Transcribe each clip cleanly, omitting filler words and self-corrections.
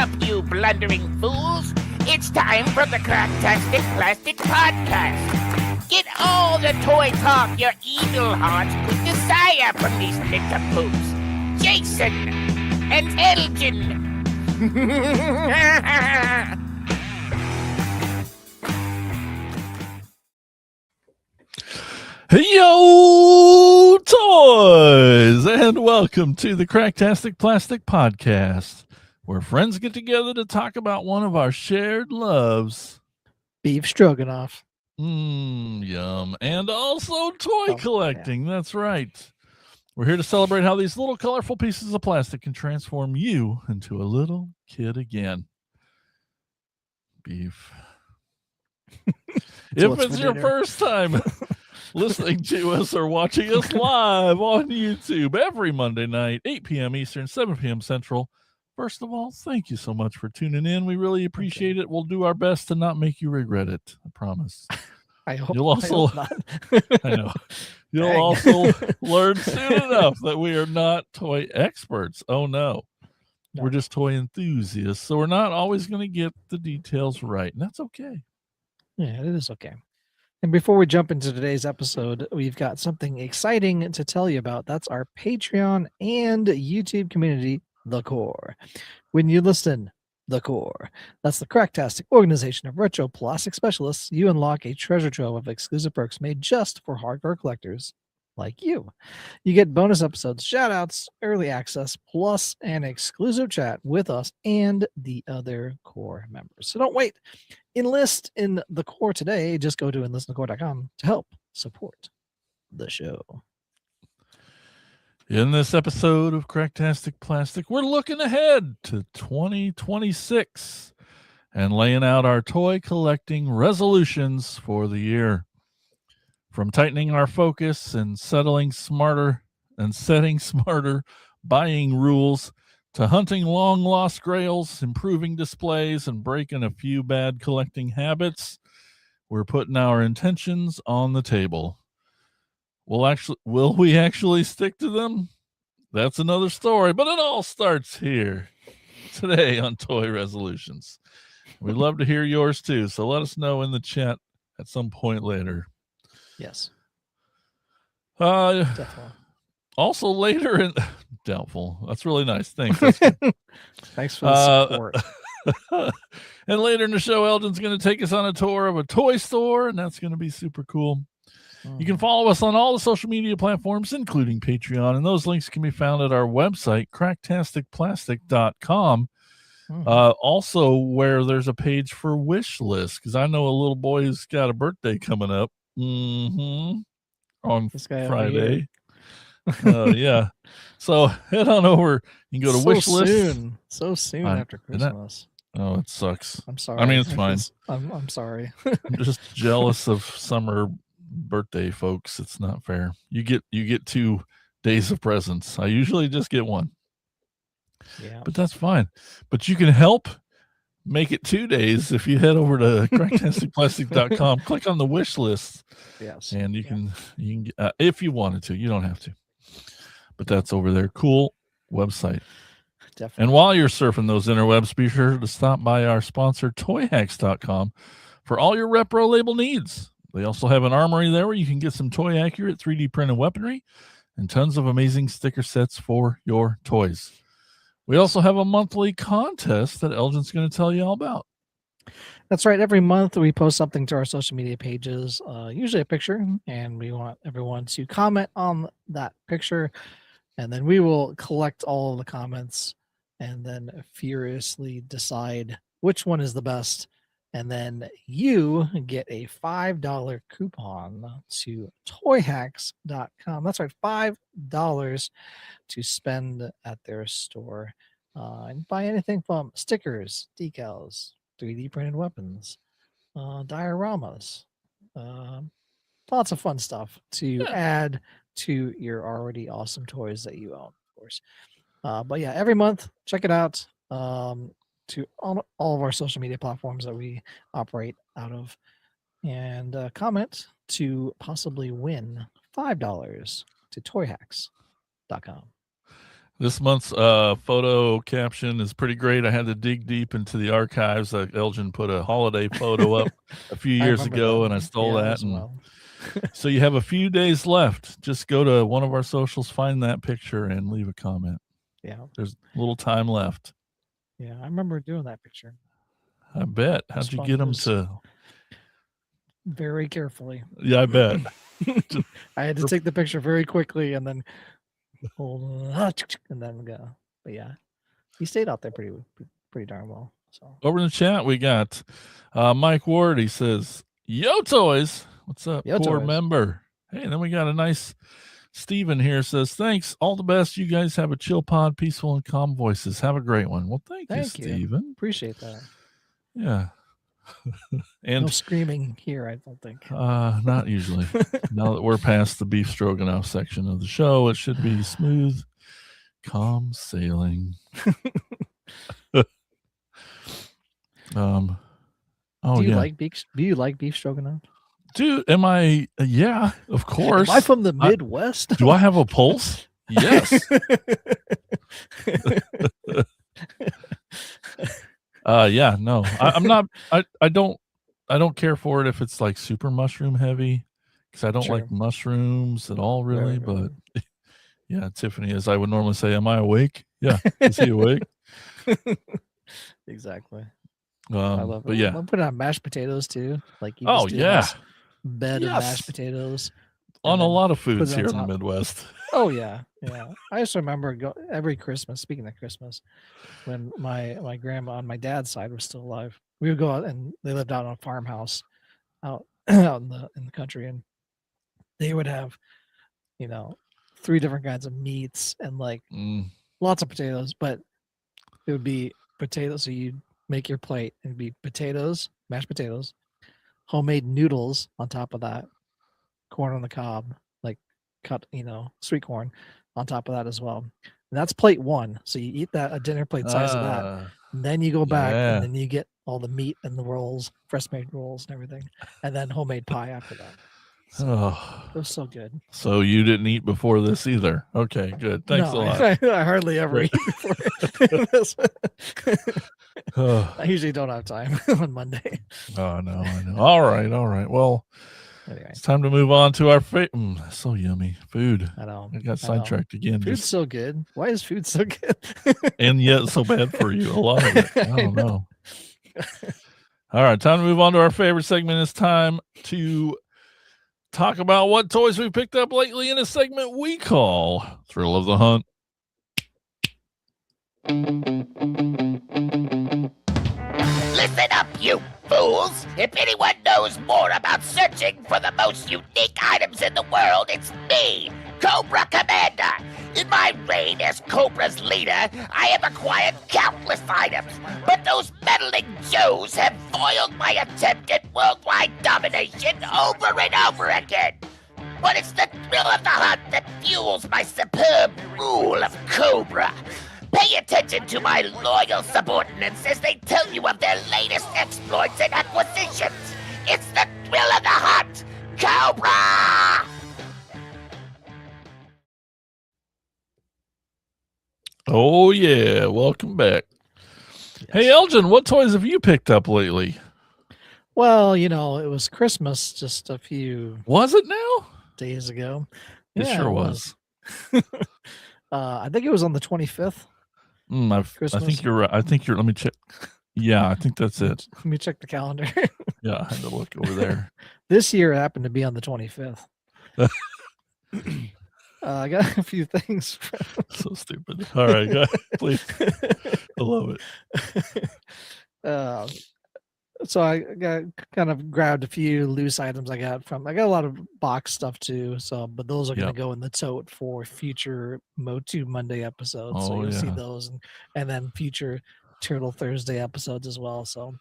up, you blundering fools. It's time for the Cracktastic Plastic Podcast. Get all the toy talk your evil heart could desire from these nincompoops. Jason and Elgin. Yo, toys, and welcome to the Cracktastic Plastic Podcast, where friends get together to talk about one of our shared loves. Beef stroganoff. Yum. And also toy collecting. Yeah. That's right. We're here to celebrate how these little colorful pieces of plastic can transform you into a little kid again. Beef. If it's your first time listening to us or watching us live on YouTube every Monday night, 8 p.m. Eastern, 7 p.m. Central. First of all, thank you so much for tuning in. We really appreciate it. We'll do our best to not make you regret it. I promise. I hope, You'll also, not. I know. You'll also learn soon enough that we are not toy experts. Oh, no. We're just toy enthusiasts. So we're not always going to get the details right. And that's okay. Yeah, it is okay. And before we jump into today's episode, we've got something exciting to tell you about. That's our Patreon and YouTube community, The Core. When you listen, The Core, that's the Cracktastic organization of retro plastic specialists. You unlock a treasure trove of exclusive perks made just for hardcore collectors like you. You get bonus episodes, shout-outs, early access, plus an exclusive chat with us and the other Core members. So don't wait. Enlist in the Core today. Just go to enlistinthecore.com to help support the show. In this episode of Cracktastic Plastic, we're looking ahead to 2026 and laying out our toy collecting resolutions for the year. From tightening our focus and setting smarter buying rules to hunting long-lost grails, improving displays, and breaking a few bad collecting habits, we're putting our intentions on the table. Will we actually stick to them? That's another story, but it all starts here today on Toy Resolutions. We'd love to hear yours too, so let us know in the chat at some point later. Yes. Definitely. Also later in doubtful. That's really nice. Thanks. Thanks for the support. And later in the show, Elgin's going to take us on a tour of a toy store, and that's going to be super cool. You can follow us on all the social media platforms, including Patreon, and those links can be found at our website, cracktasticplastic.com. Also, where there's a page for wish list, because I know a little boy who's got a birthday coming up on Friday. Yeah. So head on over. You can go to wish list. So soon after Christmas. Oh, it sucks. I'm sorry. I mean, it's fine. I'm sorry. I'm just jealous of summer birthday folks. It's not fair. You get 2 days of presents. I usually just get one. Yeah. But that's fine. But you can help make it 2 days if you head over to cracktasticplastic.com, click on the wish list. Yes. And you can if you wanted to. You don't have to. But that's over there. Cool website. Definitely. And while you're surfing those interwebs, be sure to stop by our sponsor, toyhacks.com, for all your repro label needs. They also have an armory there where you can get some toy accurate 3D printed weaponry and tons of amazing sticker sets for your toys. We also have a monthly contest that Elgin's going to tell you all about. That's right. Every month we post something to our social media pages, usually a picture, and we want everyone to comment on that picture, and then we will collect all of the comments and then furiously decide which one is the best. And then you get a $5 coupon to toyhacks.com. That's right, $5 to spend at their store and buy anything from stickers, decals, 3D printed weapons, dioramas, lots of fun stuff to add to your already awesome toys that you own, of course. But yeah, every month, check it out. To all of our social media platforms that we operate out of, and comment to possibly win $5 to toyhacks.com. This month's photo caption is pretty great. I had to dig deep into the archives. Elgin put a holiday photo up a few years ago, and I stole that. And so you have a few days left. Just go to one of our socials, find that picture, and leave a comment. Yeah. There's a little time left. Yeah, I remember doing that picture. I bet. How'd you get them to? Very carefully. Yeah, I bet. I had to take the picture very quickly and then hold and then go. But yeah, he stayed out there pretty darn well. So over in the chat we got Mike Ward. He says, "Yo toys, what's up, Yo core toys. member?" Hey, and then we got a nice Steven here says, "Thanks, all the best. You guys have a chill pod, peaceful and calm voices. Have a great one." Well, thank you, Steven. Appreciate that. Yeah. And no screaming here, I don't think. Not usually. Now that we're past the beef stroganoff section of the show, it should be smooth, calm sailing. Do you yeah. like beef? Do you like beef stroganoff? Dude, am I? Yeah, of course. Am I from the Midwest? Do I have a pulse? Yes. Yeah, no, I'm not. I don't care for it if it's like super mushroom heavy, because I don't like mushrooms at all, really. But yeah, Tiffany, as I would normally say, am I awake? Yeah, is he awake? Exactly. I love it. But yeah, I'm putting on mashed potatoes too. Like you oh just do yeah, a nice bed of mashed potatoes on a lot of foods here in the Midwest. Oh yeah, yeah. I just remember every Christmas. Speaking of Christmas, when my grandma on my dad's side was still alive, we would go out, and they lived out on a farmhouse out out in the country, and they would have 3 different kinds of meats and like lots of potatoes, but it would be potatoes. So you'd make your plate and it'd be potatoes, mashed potatoes, homemade noodles on top of that, corn on the cob, like cut, sweet corn on top of that as well. And that's plate 1. So you eat that, a dinner plate size of that. And then you go back and then you get all the meat and the rolls, fresh made rolls and everything. And then homemade pie after that. So, it was so good. So you didn't eat before this either. Okay, good. Thanks a lot. I hardly ever eat before this. I usually don't have time on Monday. Oh, no, I know. All right. Well, anyway, it's time to move on to our so yummy food. I know. I got sidetracked again. Food's so good. Why is food so good? And yet so bad for you. A lot of it. I don't know. All right, time to move on to our favorite segment. It's time to talk about what toys we picked up lately in a segment we call Thrill of the Hunt. Listen up, you fools! If anyone knows more about searching for the most unique items in the world, it's me, Cobra Commander. In my reign as Cobra's leader, I have acquired countless items, but those meddling Joes have foiled my attempt at worldwide domination over and over again. But it's the thrill of the hunt that fuels my superb rule of Cobra. Pay attention to my loyal subordinates as they tell you of their latest exploits and acquisitions. It's the thrill of the hunt, Cobra! Oh, yeah. Welcome back. Yes. Hey, Elgin, what toys have you picked up lately? Well, it was Christmas just a few... Was it now? Days ago. It sure was. I think it was on the 25th. I think you're right. Let me check. Yeah, I think that's it. Let me check the calendar. Yeah, I had to look over there. This year it happened to be on the 25th. I got a few things. So stupid. All right, go ahead, please. I love it. So I got kind of grabbed a few loose items I got a lot of box stuff too. So, but those are going to go in the tote for future Mo2 Monday episodes. So you'll see those and then future Turtle Thursday episodes as well. So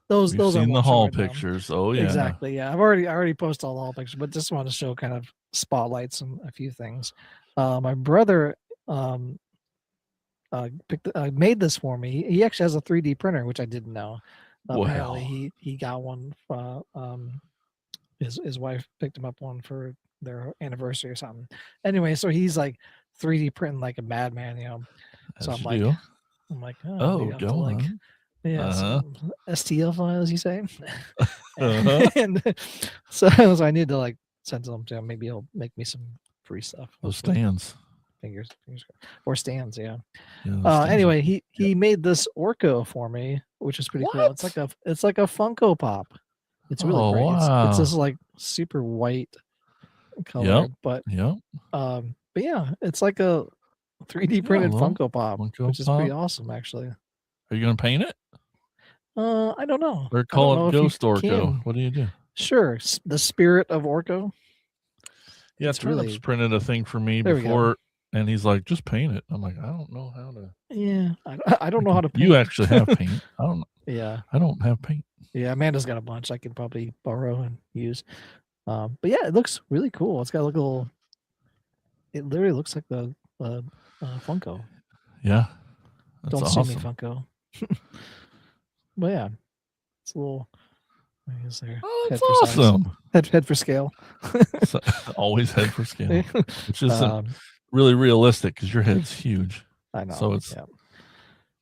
those are seen the haul pictures. Oh yeah, exactly. Yeah, I already posted all the haul pictures, but just want to show kind of spotlights and a few things. My brother made this for me. He actually has a 3D printer, which I didn't know. Apparently he got one. His wife picked him up one for their anniversary or something. Anyway, so he's like 3D printing like a madman, you know. So As I'm you like, do. maybe I have to Go like, on. yeah, some STL files, you say. Uh-huh. And so I need to like send them to him. Maybe he'll make me some free stuff. Those hopefully. stands. Fingers or stands, yeah. Yeah, those stands are Anyway, cool. he made this Orco for me, which is pretty cool. It's What? like a Funko Pop. It's really Oh, great. It's this wow. like super white color, but Yep. yeah, it's like a 3D Yeah, printed little Funko Pop, Funko which is pretty Pop. awesome, actually. Are you gonna paint it? I don't know. Or I don't call know it if you Ghost Orco? can. What do you do? Sure, the spirit of Orco. Yeah, It's Turnip's really printed a thing for me there. We go. before, and he's like, "Just paint it." I'm like, "I don't know how to." Yeah, I don't know how to paint. You actually have paint. I don't. Yeah, I don't have paint. yeah. Amanda's got a bunch I could probably borrow and use. But yeah, it looks really cool. It's got a little. It literally looks like the Funko. Yeah, that's Don't awesome. sue me, Funko. But yeah, it's a little. I guess there. Oh, that's Head for size. awesome. Head for scale. So, always head for scale, which isn't really realistic because your head's huge. I know. So it's. Yeah.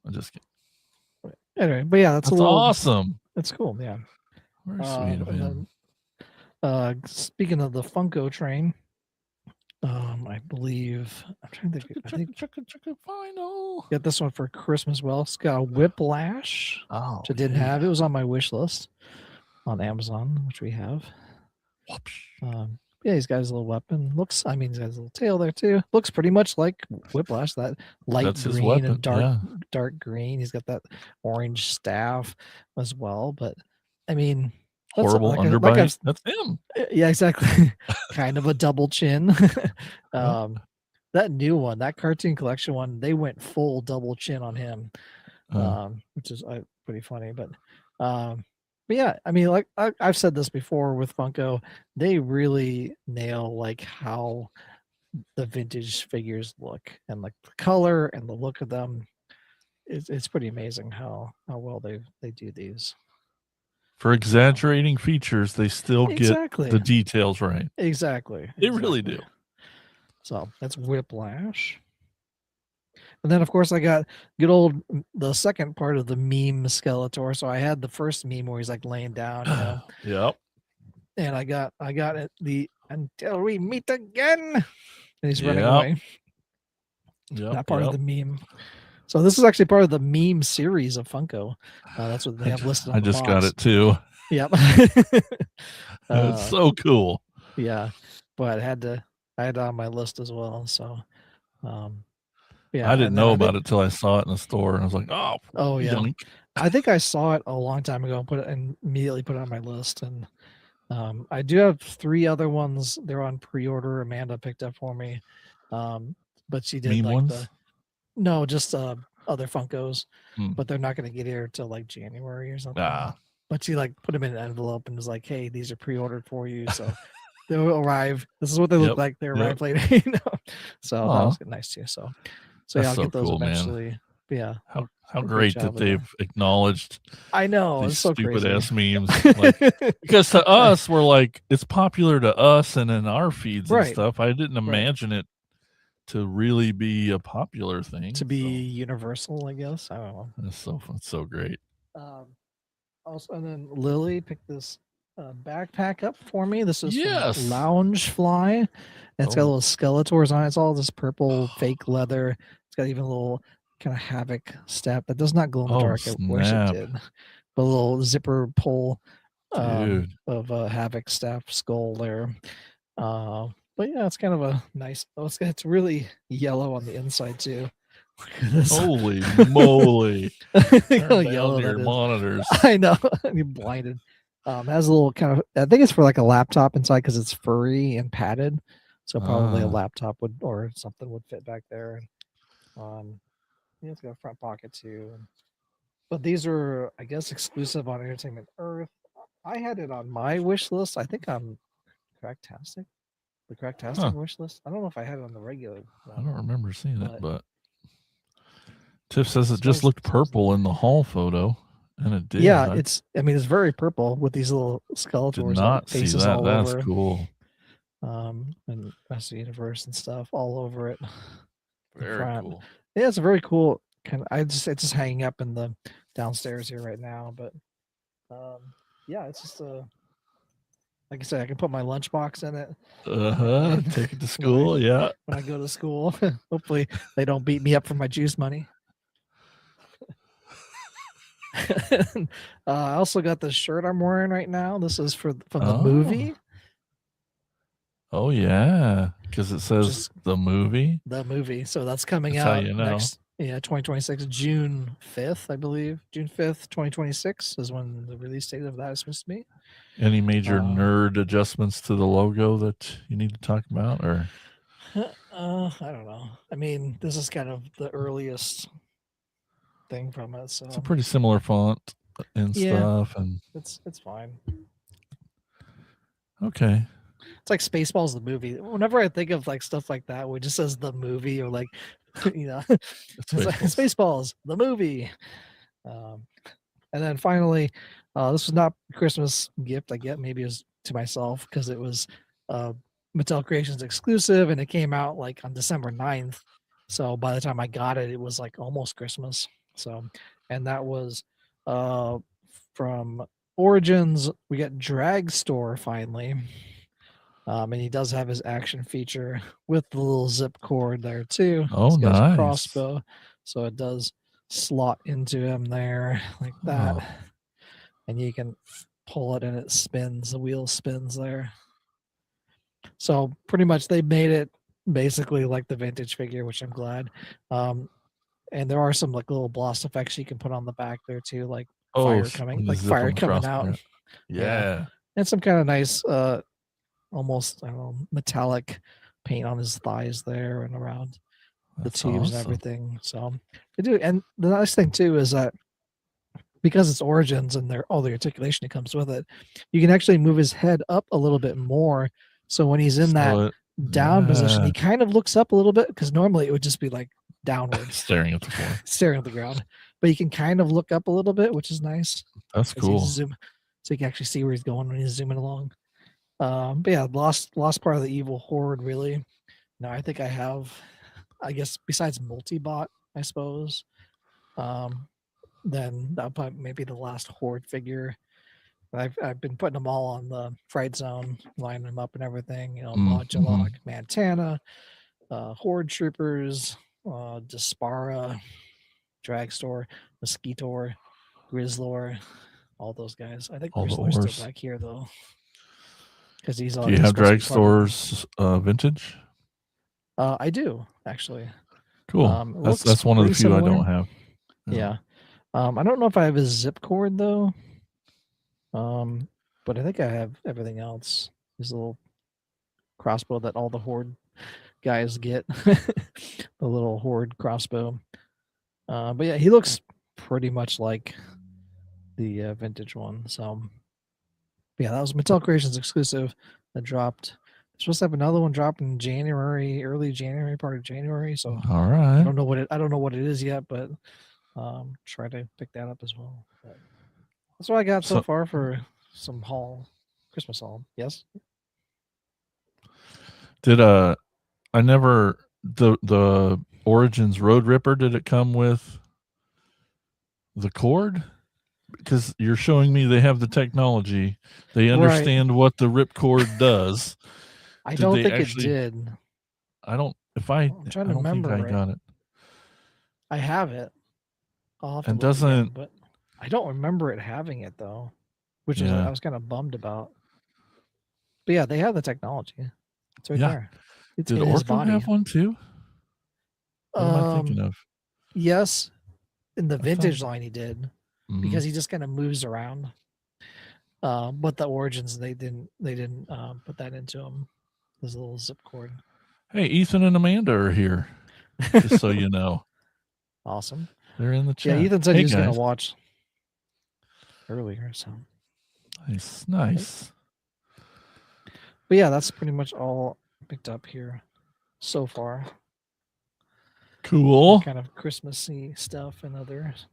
I'm just kidding. Anyway, but yeah, that's a little awesome. That's cool. Yeah. Very sweet of him. Speaking of the Funko train, I believe I'm trying to think. I think final. Get this one for Christmas. Well, it's got a Whiplash, which I didn't have. It was on my wish list on Amazon, which we have. Yeah, he's got his little weapon. He's got his little tail there too. Looks pretty much like Whiplash, that light green and dark green. He's got that orange staff as well. But I mean, horrible underbite. That's him. Yeah, exactly. Kind of a double chin. That new one, that cartoon collection one, they went full double chin on him, which is pretty funny. But yeah, I mean, like I've said this before with Funko, they really nail like how the vintage figures look and like the color and the look of them. It's pretty amazing how well they do these. For exaggerating features, they still get the details right. Exactly. They really do. So that's Whiplash. And then, of course, I got the second part of the meme Skeletor. So I had the first meme where he's like laying down, you know. Yep. And I got it, the until we meet again. And he's running away. That part of the meme. So this is actually part of the meme series of Funko. That's what they have listed on the box. I just got it too. Yep. It's so cool. Yeah. But I had it on my list as well. So yeah. I didn't know about it till I saw it in the store, and I was like, "Oh yeah." Yoink. I think I saw it a long time ago and immediately put it on my list. And I do have 3 other ones. They're on pre-order. Amanda picked up for me, but she did meme ones? No, just other Funkos, but they're not going to get here till like January or something. But she like put them in an envelope and was like, "Hey, these are pre-ordered for you, so they'll arrive. This is what they look like. They arrive later." You know? So that was nice too. So yeah, I'll get those cool, eventually. Man. But yeah, how great that they've acknowledged. I know, these it's so stupid crazy. ass memes. Because to us, we're like, it's popular to us and in our feeds and stuff. I didn't imagine it to really be a popular thing, to be universal, I guess. I don't know. It's so great. Also, and then Lily picked this backpack up for me. This is from Lounge Fly. And it's got little Skeletors on it. It's all this purple fake leather. It's got even a little kind of Havoc step that does not glow in the dark. I wish it did. But a little zipper pull of a Havoc staff skull there. But yeah, it's kind of a nice. It's really yellow on the inside too. Holy moly! Yellow your monitors. I know. You're blinded. Has a little kind of. I think it's for like a laptop inside because it's furry and padded. So probably a laptop or something would fit back there. Yeah, it's got a front pocket too. But these are, I guess, exclusive on Entertainment Earth. I had it on my wish list. I think on Cracktastic. The Cracktastic wish list. I don't know if I had it on the regular one. I don't remember seeing it, but Tiff says it just looked purple in the haul photo, and it did. Yeah, it's very purple with these little Skeletors. Did not see that. That's cool. And Rest of the Universe and stuff all over it. Very front. cool. Yeah, it's a very cool kind of. It's just hanging up in the downstairs here right now, but yeah, it's just like I said, I can put my lunchbox in it. And Take it to school. Yeah. when I go to school. Hopefully they don't beat me up for my juice money. I also got this shirt I'm wearing right now. This is from the movie. Oh yeah, because it says the movie. The movie. So that's coming That's how out you know. next 2026, June 5th, I believe. June 5th, 2026 is when the release date of that is supposed to be. Any major nerd adjustments to the logo that you need to talk about, or? I don't know. I mean, this is kind of the earliest thing from it, so It's a pretty similar font and stuff, and it's fine. Okay. It's like Spaceballs the movie. Whenever I think of like stuff like that, where it just says the movie, or like, it's like Spaceballs the movie. And then finally, this was not a Christmas gift I get. Maybe it was to myself because it was Mattel Creations exclusive, and it came out like on December 9th. So by the time I got it, it was like almost Christmas. So, and that was from Origins. We got Drag Store finally. And he does have his action feature with the little zip cord there too. Oh, nice. Crossbow, so it does slot into him there like that, and you can pull it and it spins. The wheel spins there. So pretty much they made it basically like the vintage figure, which I'm glad. And there are some like little blast effects you can put on the back there too, like fire coming out. Yeah. And some kind of nice almost, I don't know, metallic paint on his thighs there and around the tubes and everything. So they do. And the nice thing too is that because it's Origins and all the articulation that comes with it, you can actually move his head up a little bit more. So when he's in that down position, he kind of looks up a little bit, because normally it would just be like downward, staring at the floor, staring at the ground. But you can kind of look up a little bit, which is nice. That's cool. So you can actually see where he's going when he's zooming along. But yeah, lost part of the evil horde, really. Now I think I have, I guess, besides Multibot, I suppose, then that'll probably maybe the last horde figure. I've been putting them all on the Fright Zone, lining them up and everything. Modulok, Montana, Horde Troopers, Dispara, Dragstore, Mosquitor, Grizzlor, all those guys. I think Grizzlor's still back here though. Because he's on. Do you have Dragstore's vintage? I do, actually. Cool. That's one of the few I don't have. Yeah. I don't know if I have a zip cord though. But I think I have everything else. This little crossbow that all the Horde guys get. The little Horde crossbow. But yeah, he looks pretty much like the vintage one. So yeah, that was Mattel Creations exclusive that dropped. Supposed to have another one drop in January, early January, part of January. So all right. I don't know what it is yet, but try to pick that up as well. But that's what I got so far for some Christmas haul. Yes. Did the Origins Road Ripper, did it come with the cord? Because you're showing me they have the technology. They understand what the ripcord does. I don't think it did. I don't think I got it. I have it. I'll have to again, but I don't remember it having it though, which is I was kind of bummed about. But yeah, they have the technology. It's right there. It's did Orphan have one too? What am I thinking of? Yes, in the vintage line he did. Because he just kind of moves around. But the Origins, they didn't put that into him. This little zip cord. Hey, Ethan and Amanda are here. Just so you know. Awesome. They're in the chat. Yeah, Ethan said he was going to watch earlier. So nice. But yeah, that's pretty much all picked up here so far. Cool. Kind of Christmassy stuff and others.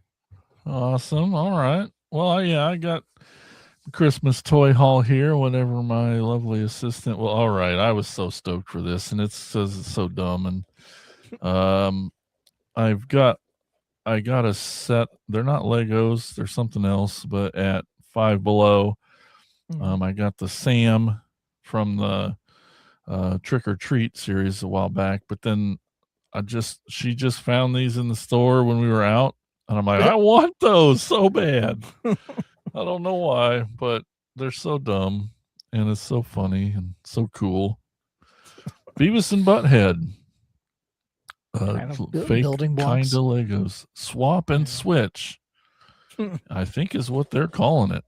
Awesome. All right. Well, yeah, I got Christmas toy haul here, whatever my lovely assistant. Well, all right. I was so stoked for this, and it says it's so dumb, and I got a set. They're not Legos. They're something else. But at Five Below, I got the Sam from the Trick or Treat series a while back. But then she just found these in the store when we were out, and I'm like, I want those so bad. I don't know why, but they're so dumb, and it's so funny and so cool. Beavis and Butthead. Fake building blocks. Kind of Legos. Swap and Switch, I think is what they're calling it.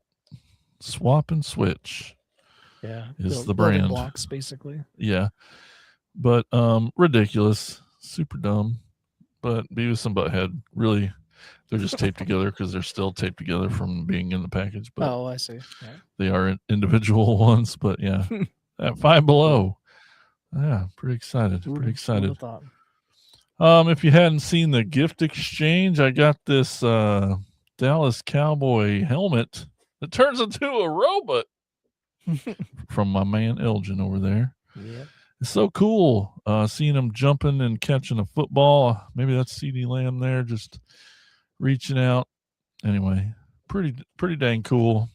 Swap and Switch. Yeah, is the brand. Blocks, basically. Yeah, but ridiculous, super dumb. But Beavis and Butthead, really, they're just taped together because they're still taped together from being in the package. But I see. Yeah. They are individual ones, but yeah, at Five Below. Yeah, pretty excited. Pretty excited. If you hadn't seen the gift exchange, I got this Dallas Cowboy helmet that turns into a robot from my man Elgin over there. Yeah, it's so cool seeing him jumping and catching a football. Maybe that's CD Lamb there, just reaching out. Anyway, pretty dang cool.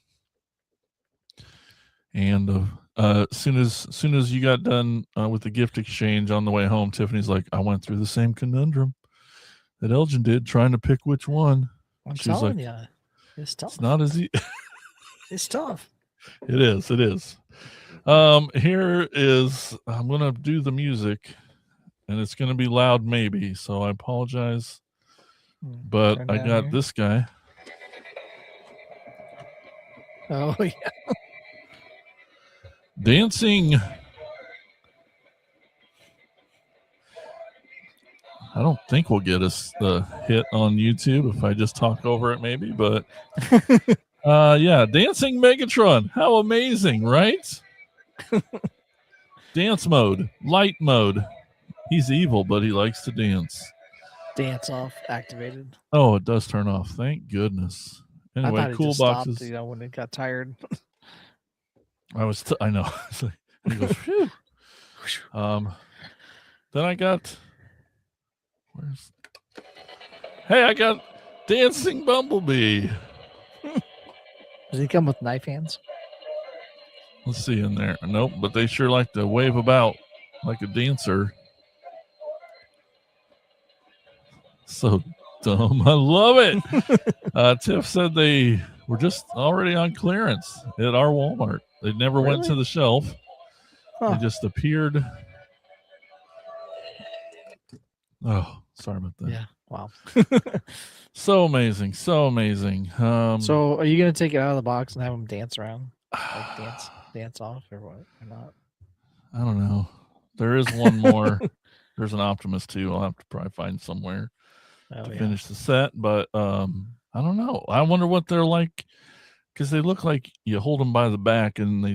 And as soon as you got done with the gift exchange on the way home, Tiffany's like, I went through the same conundrum that Elgin did, trying to pick which one. I'm telling you, it's tough. It's not as easy. It's tough. It is. Here is, I'm going to do the music, and it's going to be loud maybe, so I apologize. But I got this guy. Oh, yeah. Dancing. I don't think we'll get us the hit on YouTube if I just talk over it maybe, but yeah, Dancing Megatron. How amazing, right? Dance mode, light mode. He's evil, but he likes to dance. Dance off activated. Oh, it does turn off. Thank goodness. Anyway, cool boxes. Stopped, when it got tired. I know. He goes, phew. Then I got, I got Dancing Bumblebee. Does he come with knife hands? Let's see in there. Nope, but they sure like to wave about like a dancer. So dumb. I love it. Tiff said they were just already on clearance at our Walmart. They never went to the shelf. They just appeared. Oh, sorry about that. Yeah. Wow. So amazing. So amazing. So are you going to take it out of the box and have them dance around? Like dance off or what? Or not? I don't know. There is one more. There's an Optimus too. I'll have to probably find somewhere to finish the set. But I don't know. I wonder what they're like. Because they look like you hold them by the back, and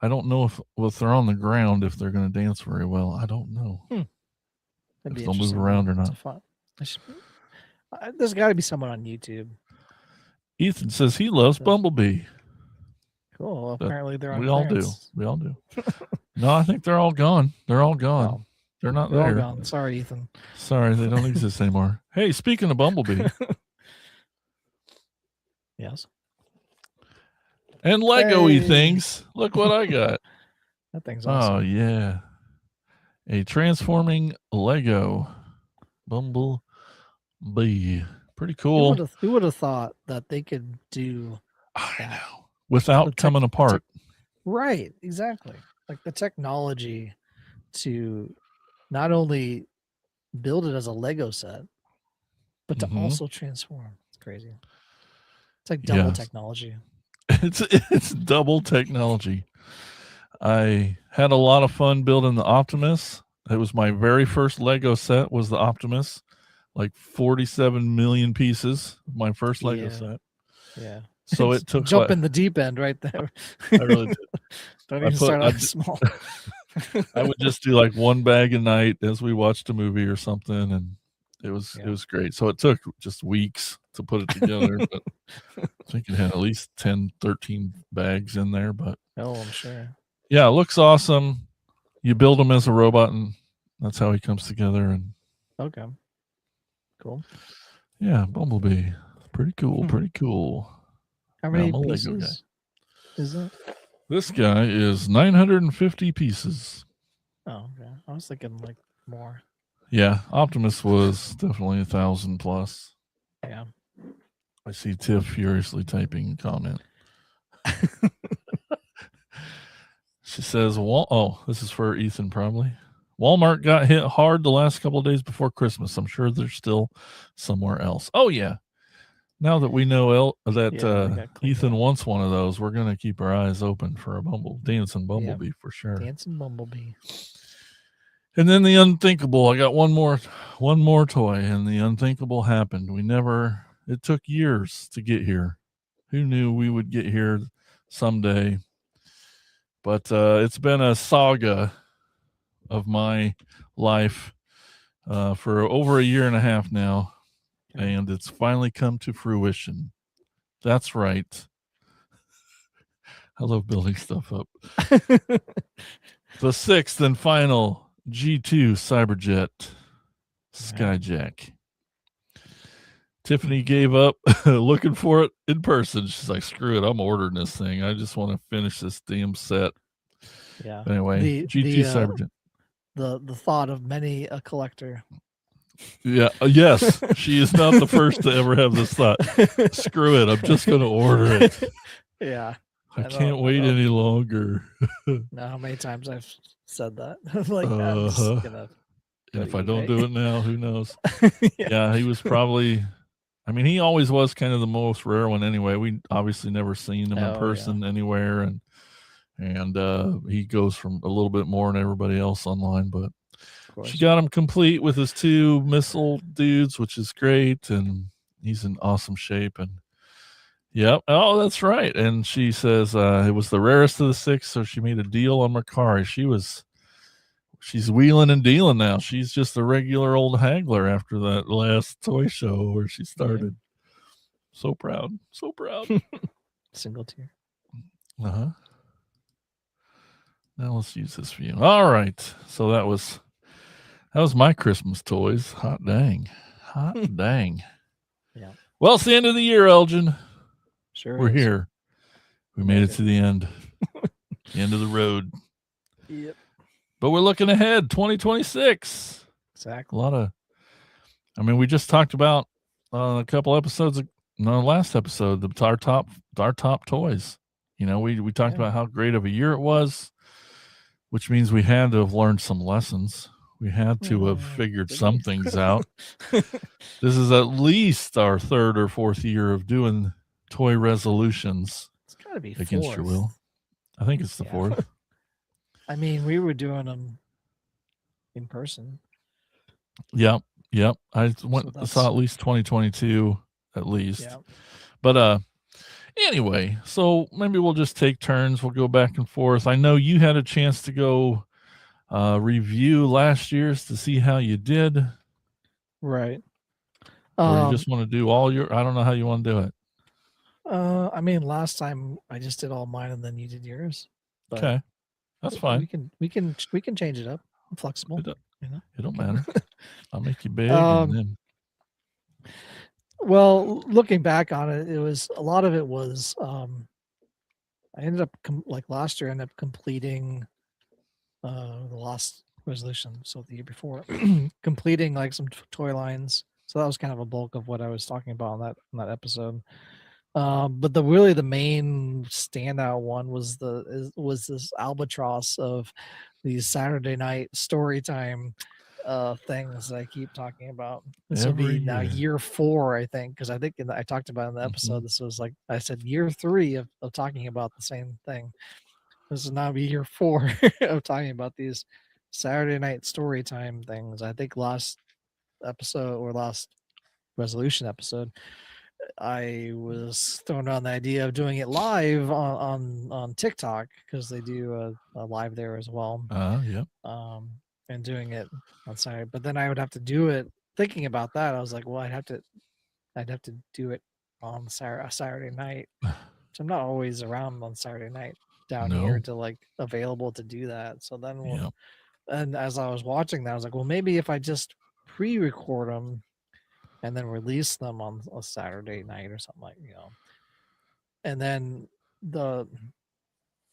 I don't know if they're on the ground, if they're going to dance very well. I don't know if they'll move around or not. There's got to be someone on YouTube. Ethan says he loves Bumblebee. Cool. Well, apparently they're on clearance. We all do. No, I think they're all gone. They're all gone. Oh, they're not there. All gone. Sorry, Ethan. Sorry, they don't exist anymore. Hey, speaking of Bumblebee. Yes. And Lego-y things. Look what I got. That thing's awesome. Oh, yeah. A transforming Lego Bumblebee. Pretty cool. Who would have thought that they could do that? I know. Without coming apart. Right. Exactly. Like the technology to not only build it as a Lego set, but to also transform. It's crazy. It's like double technology. It's double technology. I had a lot of fun building the Optimus. It was my very first Lego set, was the Optimus. Like 47 million pieces. My first Lego set. Yeah. So it took jump in the deep end right there. I really did. Don't even start off small. I would just do like one bag a night as we watched a movie or something, and it was great. So it took just weeks to put it together, but I think it had at least 10, 13 bags in there. But I'm sure. Yeah, it looks awesome. You build them as a robot, and That's how he comes together. And Okay. Cool. yeah, Bumblebee. Pretty cool. Pretty cool. How Now many I'm a Lego guy. pieces is that? This guy is 950 pieces. Oh, okay. I was thinking like more. Yeah, Optimus was definitely 1,000 plus. Yeah. I see Tiff furiously typing a comment. She says, "Oh, this is for Ethan probably. Walmart got hit hard the last couple of days before Christmas. I'm sure they're still somewhere else. Oh yeah. Now that we know that Ethan wants one of those, we're gonna keep our eyes open for a dancing Bumblebee for sure. Dancing Bumblebee. And then the unthinkable. I got one more toy, and the unthinkable happened. It took years to get here. Who knew we would get here someday? But it's been a saga of my life for over a year and a half now, and it's finally come to fruition. That's right. I love building stuff up. The sixth and final G2 Cyberjet Skyjack. Tiffany gave up looking for it in person. She's like, screw it, I'm ordering this thing. I just want to finish this damn set. Yeah. But anyway, G2 Cyberjet. The thought of many a collector. Yeah. Yes. She is not the first to ever have this thought. Screw it, I'm just going to order it. Yeah. I can't wait any longer. Now, how many times I've said that? Like, I'm just gonna. And if I don't do it now, who knows? Yeah, he was probably. I mean, he always was kind of the most rare one anyway. We obviously never seen him in person anywhere, and he goes from a little bit more than everybody else online. But she got him complete with his 2 missile dudes, which is great, and he's in awesome shape. And yep, oh, that's right. And she says it was the rarest of the 6, so she made a deal on Mercari. She's wheeling and dealing now. She's just a regular old haggler after that last toy show where she started. Yeah. So proud. So proud. Single tear. Uh-huh. Now let's use this view. All right. So that was my Christmas toys. Hot dang. Hot dang. Yeah. Well, it's the end of the year, Elgin. Sure. We're here. We made it to the end. The end of the road. Yep. But we're looking ahead, 2026. Exactly. We just talked about a couple episodes, last episode, our top toys. We talked about how great of a year it was, which means we had to have learned some lessons. We had to have figured some things out. This is at least our 3rd or 4th year of doing toy resolutions. It's got to be against 4th. Your will. I think it's the 4th. We were doing them in person. Yep. I saw at least 2022 at least. Yeah. But anyway, so maybe we'll just take turns. We'll go back and forth. I know you had a chance to go review last year's to see how you did. Right. Or you just want to do I don't know how you want to do it. Last time I just did all mine and then you did yours. Okay. That's fine. We can change it up. I'm flexible. It don't matter. I'll make you big. And then... Well, looking back on it, a lot of it was I ended up last year. I ended up completing the last resolution. So the year before, completing some toy lines. So that was kind of a bulk of what I was talking about on that episode. But the main standout one was this albatross of these Saturday night story time things I keep talking about. This will be now year 4, I think, because I think I talked about in the episode. This was I said year 3 of talking about the same thing. This is now year 4 of talking about these Saturday night story time things. I think last episode or last resolution episode, I was throwing around the idea of doing it live on TikTok because they do a live there as well. Yeah. And doing it on Saturday, but then I would have to do it. Thinking about that, I was like, well, I'd have to do it on Saturday night. So I'm not always around on Saturday night down here to available to do that. So then And as I was watching that, I was like, well, maybe if I just pre-record them and then release them on a Saturday night or something like, And then the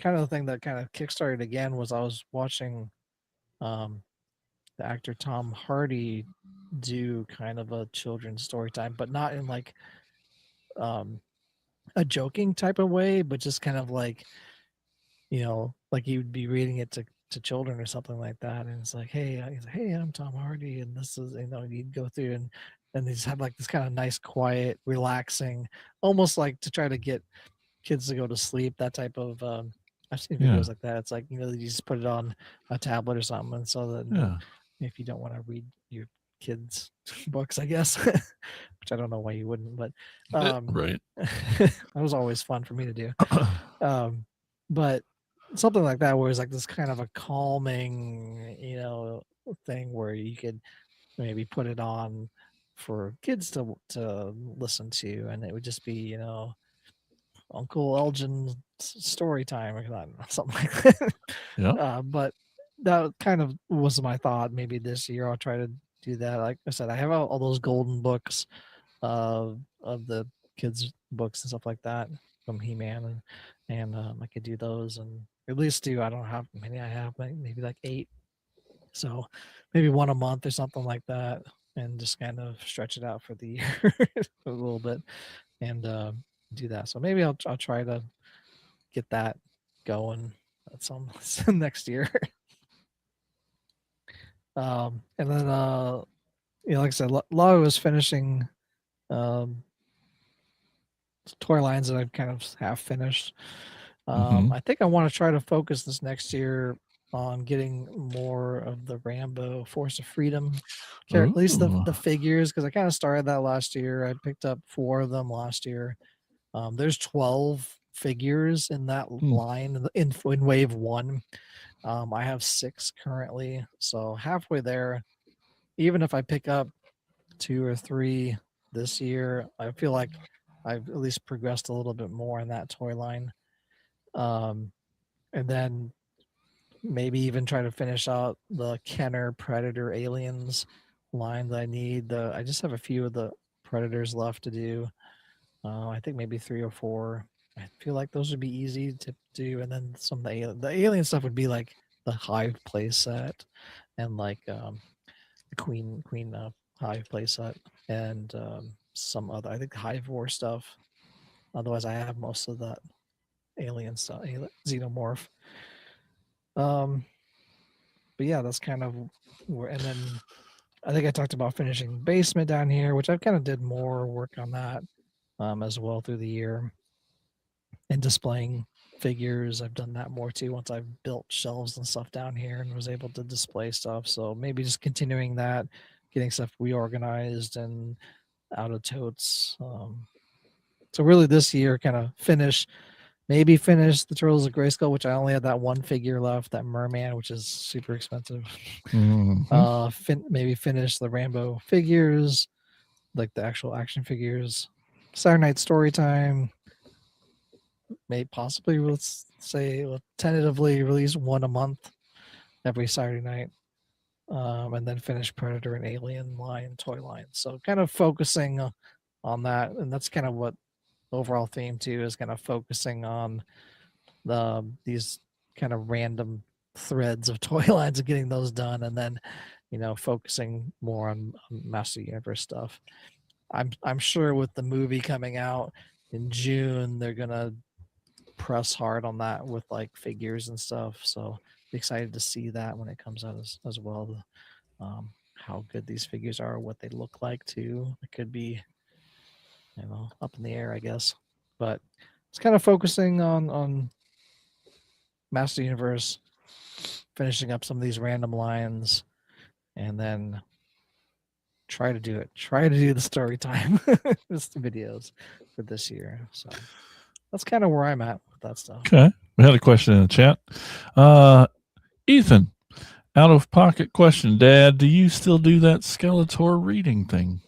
kind of thing that kind of kickstarted again was I was watching the actor Tom Hardy do kind of a children's story time, but not in like a joking type of way, but just kind of like, like he would be reading it to children or something like that. And it's like, hey, he's like, hey, I'm Tom Hardy, and this is, you'd go through and they just have like this kind of nice, quiet, relaxing, almost like to try to get kids to go to sleep, that type of I've seen videos like that. It's like, you just put it on a tablet or something, and so that if you don't want to read your kids books, I guess, which I don't know why you wouldn't, but right. that was always fun for me to do. But something like that where it's like this kind of a calming, thing where you could maybe put it on for kids to listen to, and it would just be, Uncle Elgin's story time or something like that. Yeah. But that kind of was my thought. Maybe this year I'll try to do that. Like I said, I have all those golden books of the kids' books and stuff like that from He-Man, and I could do those and at least do. I don't know how many I have, maybe like 8. So maybe one a month or something like that, and just kind of stretch it out for the year a little bit, and do that. So maybe I'll try to get that going at some next year. And then like I said, Laura was finishing toy lines that I've kind of half finished. I think I want to try to focus this next year on getting more of the Rambo Force of Freedom, at least the figures, because I kind of started that last year. I picked up 4 of them last year. There's 12 figures in that line in wave 1. I have 6 currently, so halfway there. Even if I pick up 2 or 3 this year, I feel like I've at least progressed a little bit more in that toy line. And then maybe even try to finish out the Kenner Predator Aliens line that I need. I just have a few of the Predators left to do. I think maybe 3 or 4. I feel like those would be easy to do, and then some of the alien stuff would be like the Hive play set, and like the Queen Hive play set, and some other, I think, Hive War stuff. Otherwise, I have most of that alien stuff, xenomorph. But yeah, that's kind of where. And then I think I talked about finishing basement down here, which I kind of did more work on that as well through the year, and displaying figures. I've done that more too once I've built shelves and stuff down here and was able to display stuff. So maybe just continuing that, getting stuff reorganized and out of totes. So really this year, kind of finish the Turtles of Grayskull, which I only had that one figure left, that Merman, which is super expensive. Maybe finish the Rambo figures, like the actual action figures. Saturday night story time. Maybe possibly, let's say, tentatively release 1 a month every Saturday night, and then finish Predator and Alien line, toy line. So kind of focusing on that, and that's kind of what the overall theme too is, kind of focusing on these kind of random threads of toy lines and getting those done, and then focusing more on Master Universe stuff. I'm sure with the movie coming out in June, they're gonna press hard on that with like figures and stuff. So excited to see that when it comes out as well. How good these figures are, what they look like too. It could be, up in the air, I guess. But it's kind of focusing on Master Universe, finishing up some of these random lines, and then try to do the story time videos for this year. So that's kind of where I'm at with that stuff. Okay. We had a question in the chat. Ethan, out of pocket question. Dad, do you still do that Skeletor reading thing?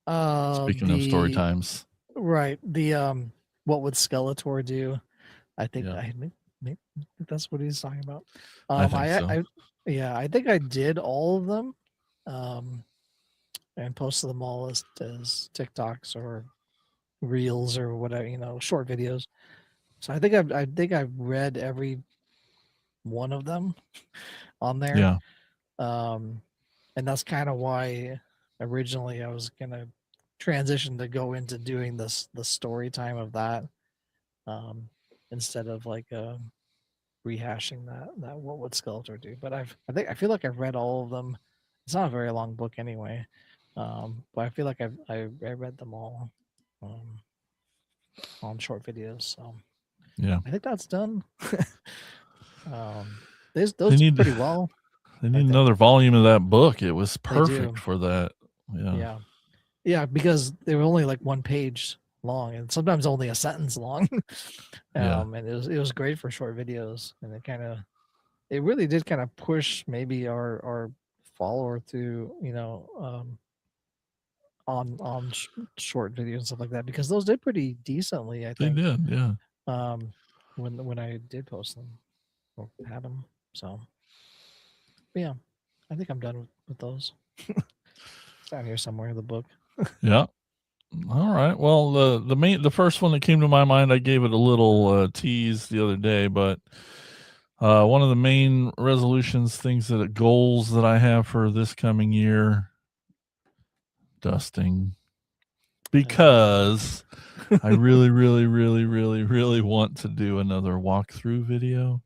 Speaking of story times. Right. The what would Skeletor do? I think I think that's what he's talking about. I think so. Yeah, I think I did all of them, and posted them all as TikToks or reels or whatever, short videos. So I think I've read every one of them on there. Yeah. And that's kind of why originally I was gonna transition to go into doing the story time of that, instead of like rehashing that what would Skeletor do. But I feel like I've read all of them. It's not a very long book anyway, but I feel like I read them all on short videos. So Yeah. I think that's done. Those pretty well. They need another volume of that book. It was perfect for that. Yeah. Yeah, because they were only like one page long and sometimes only a sentence long. And it was great for short videos, and it really did kind of push maybe our follower to, on short videos and stuff like that, because those did pretty decently, I think. They did, yeah. When I did post them or had them. So yeah, I think I'm done with those. It's down here somewhere in the book. Yeah. All right. Well, the first one that came to my mind, I gave it a little tease the other day, but one of the main resolutions, goals that I have for this coming year, dusting, because I really, really, really, really, really want to do another walkthrough video.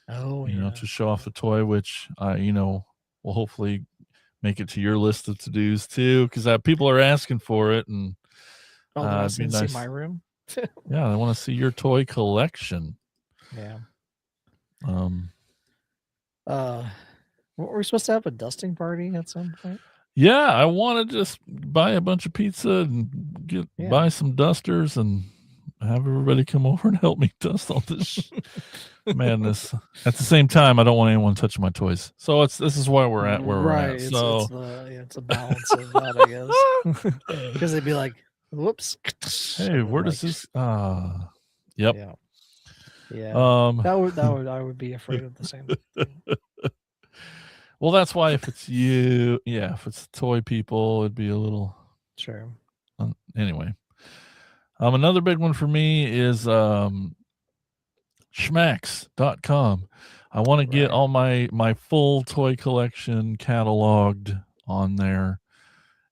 To show off the toy, which will hopefully make it to your list of to-dos too, because people are asking for it, and they want to see my room. Yeah, I want to see your toy collection. Yeah. Were we supposed to have a dusting party at some point? Yeah, I want to just buy a bunch of pizza and buy some dusters and have everybody come over and help me dust all this madness. At the same time, I don't want anyone touching my toys. So this is why we're at where we're at. So it's a balance of that, I guess. Because they'd be like, "Whoops! Hey, where does this?" Yep. Yeah. I would be afraid of the same thing. Well, that's why if it's you, if it's toy people, it'd be a little. Sure. Anyway, another big one for me is schmacks.com. I want to get all my full toy collection cataloged on there,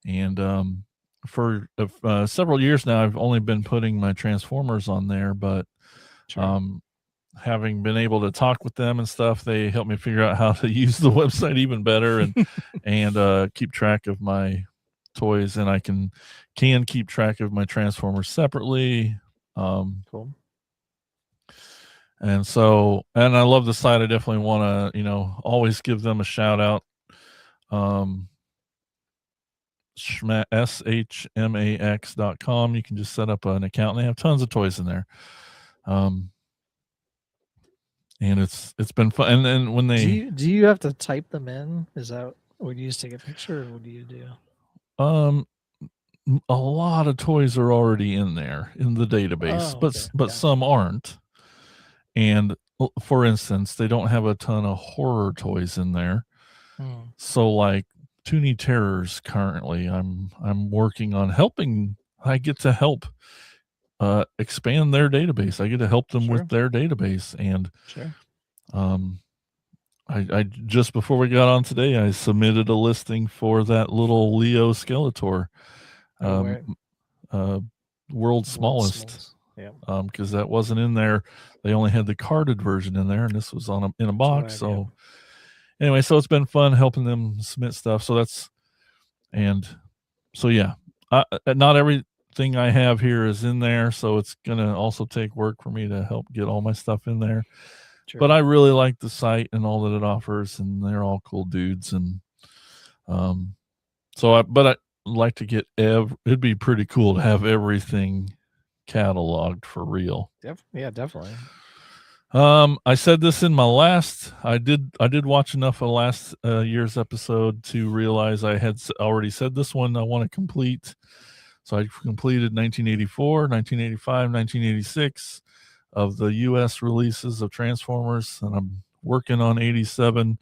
and for several years now, I've only been putting my Transformers on there, but having been able to talk with them and stuff, they helped me figure out how to use the website even better and keep track of my toys, and I can keep track of my Transformers separately. Cool. And I love the site. I definitely want to, always give them a shout out. shmax.com. You can just set up an account, and they have tons of toys in there. And it's been fun. And then when they do you have to type them in? Is that, or do you just take a picture, or what do you do? A lot of toys are already in there in the database, but some aren't. And for instance, they don't have a ton of horror toys in there. So like Toonie Terrors currently, I'm working on helping. I get to help expand their database. I get to help them with their database. And I just before we got on today, I submitted a listing for that little Leo Skeletor, world's smallest. Because that wasn't in there. They only had the carded version in there, and this was in a box. Anyway, so it's been fun helping them submit stuff. Not everything I have here is in there, so it's gonna also take work for me to help get all my stuff in there. But I really like the site and all that it offers, and they're all cool dudes. And I'd like to get it'd be pretty cool to have everything cataloged for real. Yeah, definitely. I said this in my last. I did watch enough of last year's episode to realize I had already said this one I want to complete. So I completed 1984, 1985, 1986 of the U.S. releases of Transformers, and I'm working on 87.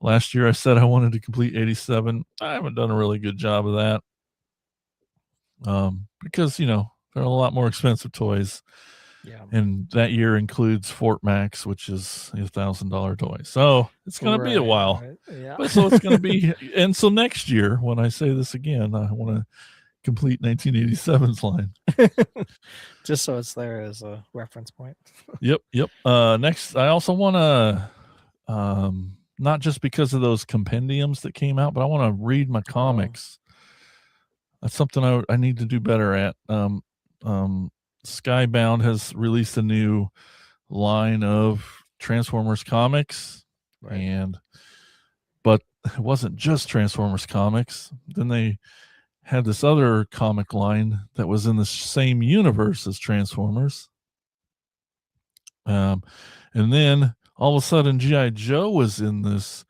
Last year I said I wanted to complete 87. I haven't done a really good job of that. Because they're a lot more expensive toys. Yeah. And that year includes Fort Max, which is a $1,000 toy. So it's going to be a while. Right. Yeah. But so it's going to be, and so next year, when I say this again, I want to complete 1987's line. Just so it's there as a reference point. Yep. Next, I also want to, not just because of those compendiums that came out, but I want to read my comics. That's something I need to do better at. Skybound has released a new line of Transformers comics, but it wasn't just Transformers comics. Then they had this other comic line that was in the same universe as Transformers. And then all of a sudden G.I. Joe was in this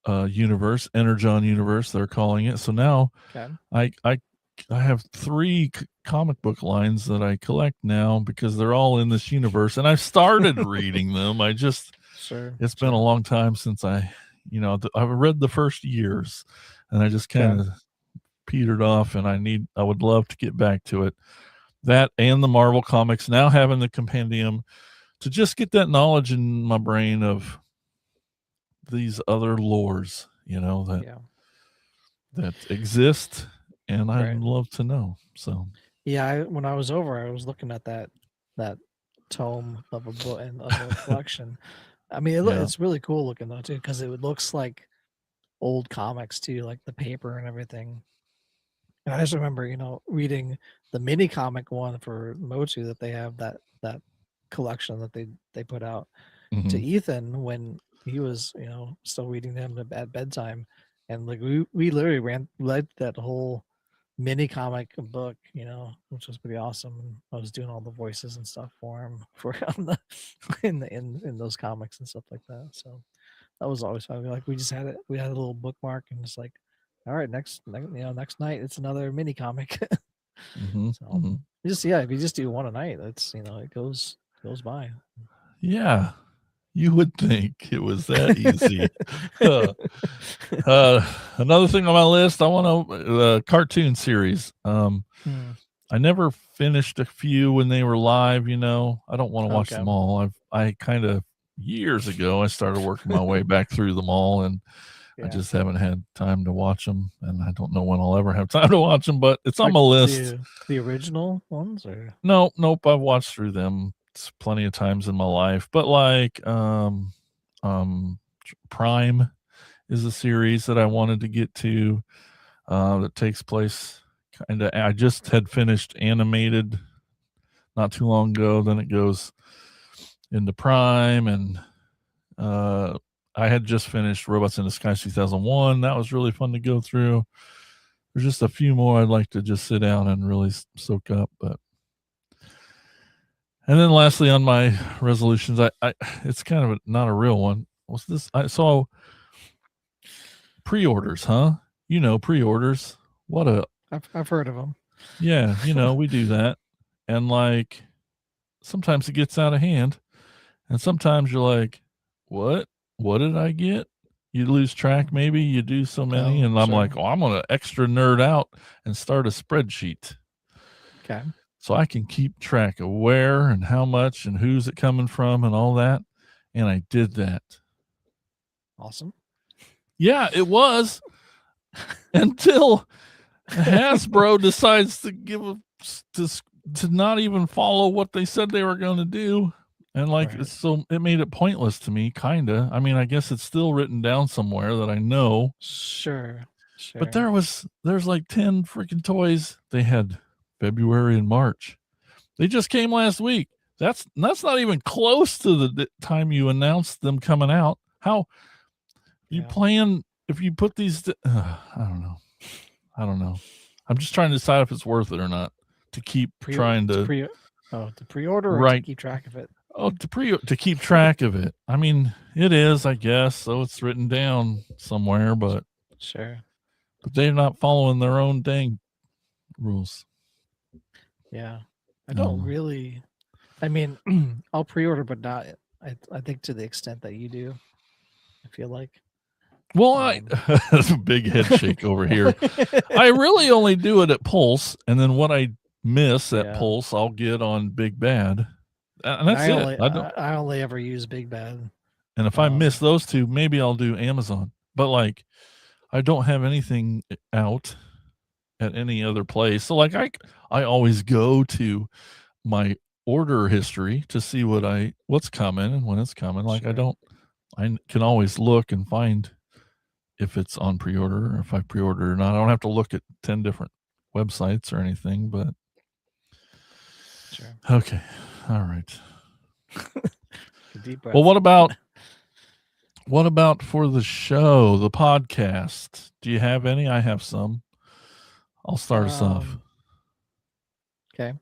universe, Energon universe, they're calling it. So now I have 3 comic book lines that I collect now because they're all in this universe, and I've started reading them. It's been a long time since I've read the first years, and I just kind of petered off, and I would love to get back to it. That and the Marvel comics, now having the compendium to just get that knowledge in my brain of these other lores, that exist, and I'd love to know. So when I was over, I was looking at that tome of a book and of a collection. I mean, it's really cool looking though too, because it looks like old comics too, like the paper and everything. And I just remember, reading the mini comic one for Motu that they have, that collection that they put out to Ethan when he was, still reading them at bedtime. And like we literally read that whole mini comic book, which was pretty awesome. And I was doing all the voices and stuff for him in those comics and stuff like that. So that was always fun. We just had we had a little bookmark, and it's like, all right, next night it's another mini comic. So if you just do one a night, that's it goes by. Yeah, you would think it was that easy. Another thing on my list, I want a cartoon series. I never finished a few when they were live. I don't want to watch them all. I kind of years ago I started working my way back through them all, and I just haven't had time to watch them, and I don't know when I'll ever have time to watch them. But it's on my list. The original ones, or nope. I've watched through them plenty of times in my life, but like Prime is a series that I wanted to get to, that takes place I just had finished Animated not too long ago. Then it goes into Prime, and I had just finished Robots in Disguise 2001. That was really fun to go through. There's just a few more I'd like to just sit down and really soak up, and then lastly on my resolutions, I it's kind of not a real one. What's this? I saw pre-orders, huh? Pre-orders. I've heard of them. Yeah, we do that. And like sometimes it gets out of hand, and sometimes you're like, what did I get? You lose track, maybe you do so many, and I'm like, I'm gonna extra nerd out and start a spreadsheet. Okay. So I can keep track of where and how much and who's it coming from and all that. And I did that. Awesome. Yeah, it was until Hasbro decides to to not even follow what they said they were going to do. And so it made it pointless to me, kind of. I mean, I guess it's still written down somewhere that I know. Sure. But there's like 10 freaking toys. They had February and March. They just came last week. That's not even close to the time you announced them coming out. How you plan if you put these? I don't know. I'm just trying to decide if it's worth it or not to keep trying to pre-order, or to keep track of it. Oh, to keep track of it. I mean, it is, I guess. So it's written down somewhere, but sure. But they're not following their own dang rules. Yeah. I don't really. I mean, I'll pre-order, but not. I think to the extent that you do. I feel like. Well, that's a big head shake over here. I really only do it at Pulse, and then what I miss at Pulse, I'll get on Big Bad, and that's it. I only ever use Big Bad. And if I miss those two, maybe I'll do Amazon. But like, I don't have anything out at any other place. So like, I always go to my order history to see what's coming and when it's coming. Like, Sure. I can always look and find if it's on pre-order or if I pre-ordered or not. I don't have to look at 10 different websites or anything, but Sure. Okay. All right. Deep breath. Well, what about for the show, the podcast? Do you have any? I have some. I'll start us off. Okay.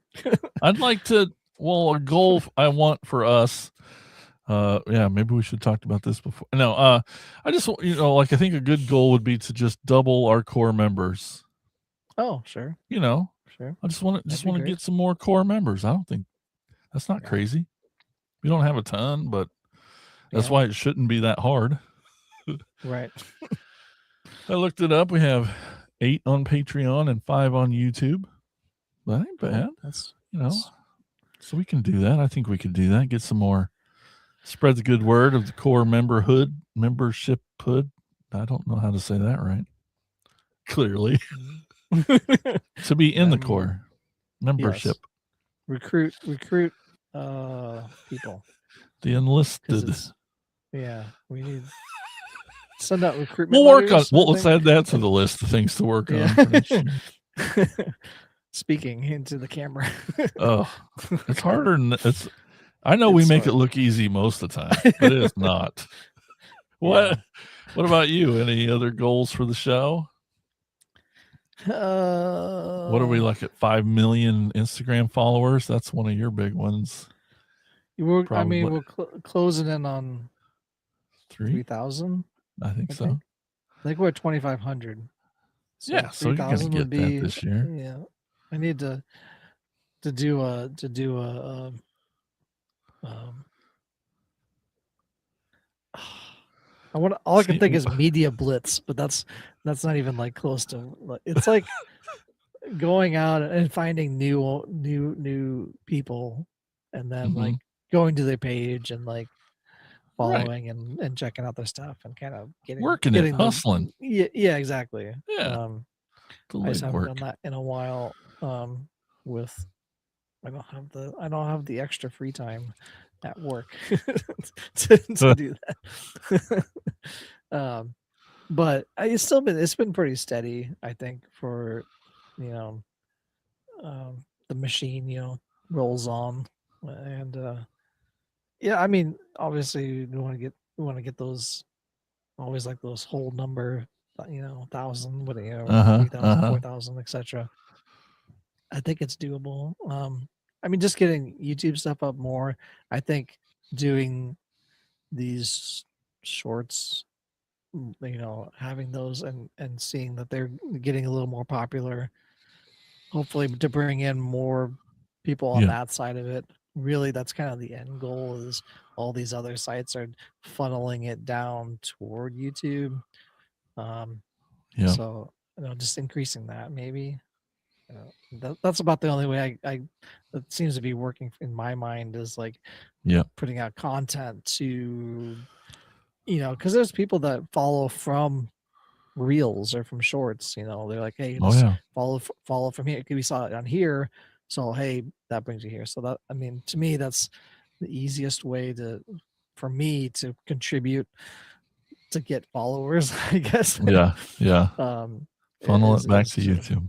I'd like to, a goal I want for us. Maybe we should talk about this before. No, I just, I think a good goal would be to just double our core members. Oh, sure. Sure. I just want to get some more core members. I don't think that's not crazy. We don't have a ton, but that's why it shouldn't be that hard. Right. I looked it up. We have 8 on Patreon and 5 on YouTube. That ain't bad. That's so we can do that. I think we could do that. Get some more. Spread the good word of the core membership hood. I don't know how to say that right. Clearly. To be in the core membership. Yes. Recruit people. The enlisted. We need send out recruitment. We'll work on. Let's add that to the list of things to work on. Speaking into the camera. Oh, it's harder than it's. I know we make it look easy most of the time, but it is not. What about you? Any other goals for the show? What are we like at 5 million Instagram followers? That's one of your big ones. We're closing in on 3,000. I think so. I think we're at 2,500. So 3,000 would be that this year. Yeah, I need to do a all I can think is media blitz, but that's not even like close to. It's like going out and finding new people, and then like going to their page and like following and checking out their stuff and kind of getting hustling. Yeah, exactly. Yeah. I just haven't done that in a while. I don't have the extra free time at work to do that. But it's been pretty steady, I think, for the machine rolls on, and I mean, obviously we want to get those, always like those whole number, 1,000, 3,000, 4,000, etc. I think it's doable. I mean, just getting YouTube stuff up more. I think doing these shorts, having those and seeing that they're getting a little more popular, hopefully to bring in more people on that side of it. Really, that's kind of the end goal, is all these other sites are funneling it down toward YouTube. So, just increasing that maybe. That's about the only way I that seems to be working in my mind, is like putting out content to, because there's people that follow from reels or from shorts, they're like, hey, follow from here, we saw it on here, so hey, that brings you here. So that, I mean, to me, that's the easiest way for me to contribute to get followers, I guess. Funnel it back to YouTube.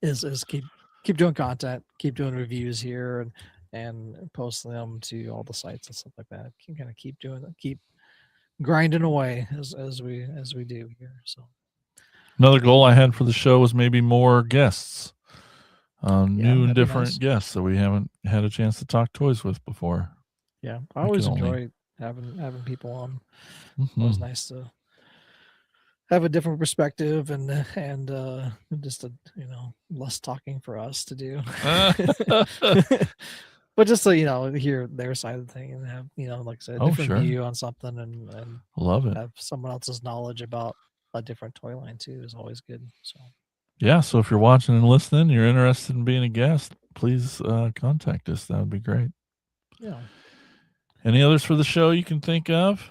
Is keep doing content, keep doing reviews here, and posting them to all the sites and stuff like that. Keep doing that, keep grinding away as we do here. So another goal I had for the show was maybe more guests, new and different guests that we haven't had a chance to talk toys with before. Yeah, I always enjoy having people on. It was nice to have a different perspective and just less talking for us to do. But just so hear their side of the thing and have like I said, a different sure. view on something and Love it. have someone else's knowledge about a different toy line too is always good. So Yeah, so if you're watching and listening, you're interested in being a guest, please contact us. That would be great. yeah. Any others for the show you can think of?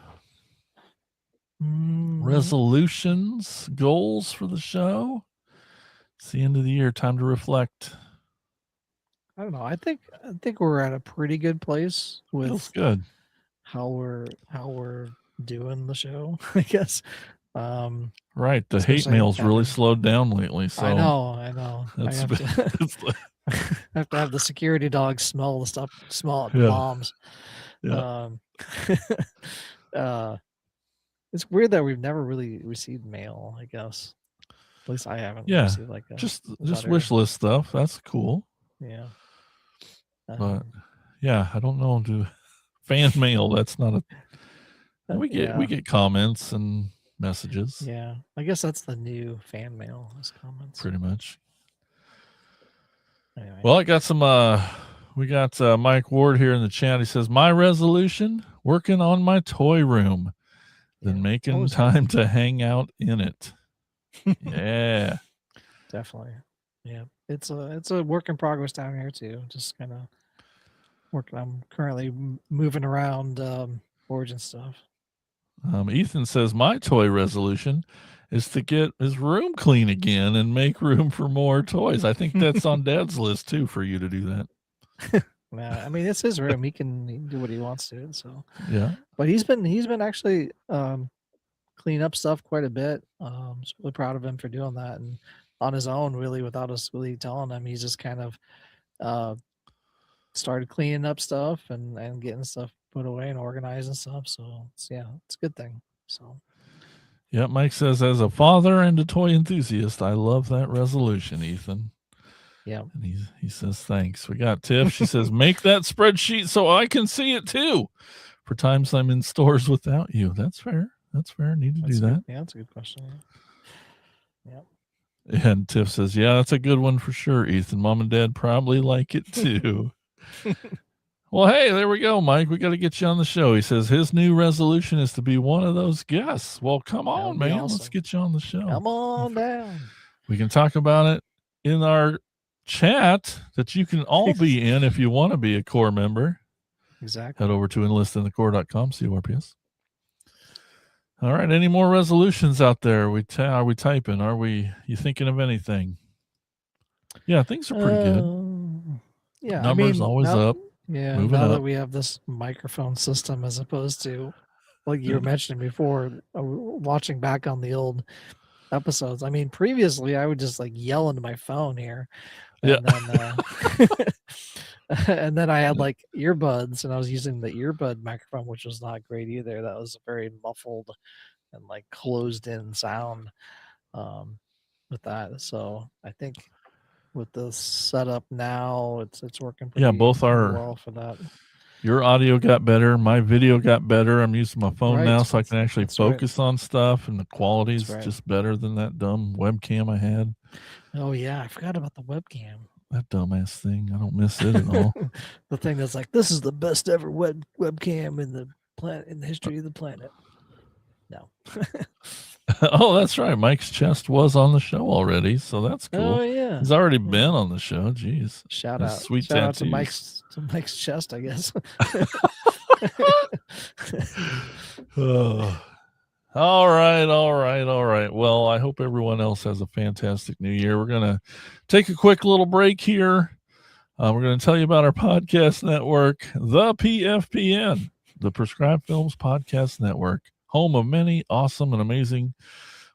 Resolutions, goals for the show? It's the end of the year. Time to reflect. I don't know. I think we're at a pretty good place with Feels good. how we're doing the show, I guess. Right. The hate mail's really slowed down lately. So I know. I have to have the security dogs smell the bombs. Yeah. It's weird that we've never really received mail, I guess. At least I haven't received like just wish list stuff. That's cool. Yeah. But yeah, I don't know. Fan mail, that's not a we get comments and messages. Yeah. I guess that's the new fan mail is comments. Pretty much. Anyway. Well, I got some we got Mike Ward here in the chat. He says, my resolution, working on my toy room, then making time to hang out in it. Yeah. Definitely. Yeah. It's a work in progress down here too. Just kind of working. I'm currently moving around Origin stuff. Ethan says, my toy resolution is to get his room clean again and make room for more toys. I think that's on Dad's list too for you to do that. I mean, it's his room. He can do what he wants to. So yeah. But he's been actually cleaning up stuff quite a bit. Just really proud of him for doing that, and on his own, really, without us really telling him. He's just kind of started cleaning up stuff and getting stuff put away and organized and stuff. So it's a good thing. So. Yeah, Mike says, as a father and a toy enthusiast, I love that resolution, Ethan. Yeah. And he says, thanks. We got Tiff. She says, make that spreadsheet so I can see it too. For times I'm in stores without you. That's fair. Need to do that. Yeah, that's a good question. Yeah. And Tiff says, yeah, that's a good one for sure, Ethan. Mom and Dad probably like it too. Well, hey, there we go, Mike. We got to get you on the show. He says his new resolution is to be one of those guests. Well, come on, man. Awesome. Let's get you on the show. Come on down. We can talk about it in our chat that you can all be in if you want to be a core member. Exactly. Head over to enlistinthecore.com, CORPS. All right. Any more resolutions out there? Are we typing? You thinking of anything? Yeah, things are pretty good. Yeah. Numbers always up. Yeah. Now that we have this microphone system, as opposed to, like you were mentioning before, watching back on the old episodes. I mean, previously I would just like yell into my phone here. And then, and then I had like earbuds, and I was using the earbud microphone, which was not great either. That was a very muffled and like closed in sound with that. So I think with the setup now, it's working pretty, both are well for that. Your audio got better. My video got better. I'm using my phone now, so I can actually focus on stuff, and the quality's just better than that dumb webcam I had. Oh yeah, I forgot about the webcam. That dumbass thing. I don't miss it at all. The thing that's like, this is the best ever webcam in the planet, in the history of the planet. No. Oh, that's right. Mike's chest was on the show already, so that's cool. Oh yeah, he's already been on the show. Jeez, shout out to Mike's chest, I guess. All right. Well, I hope everyone else has a fantastic new year. We're gonna take a quick little break here. We're going to tell you about our podcast network, the PFPN, the Prescribed Films Podcast Network, home of many awesome and amazing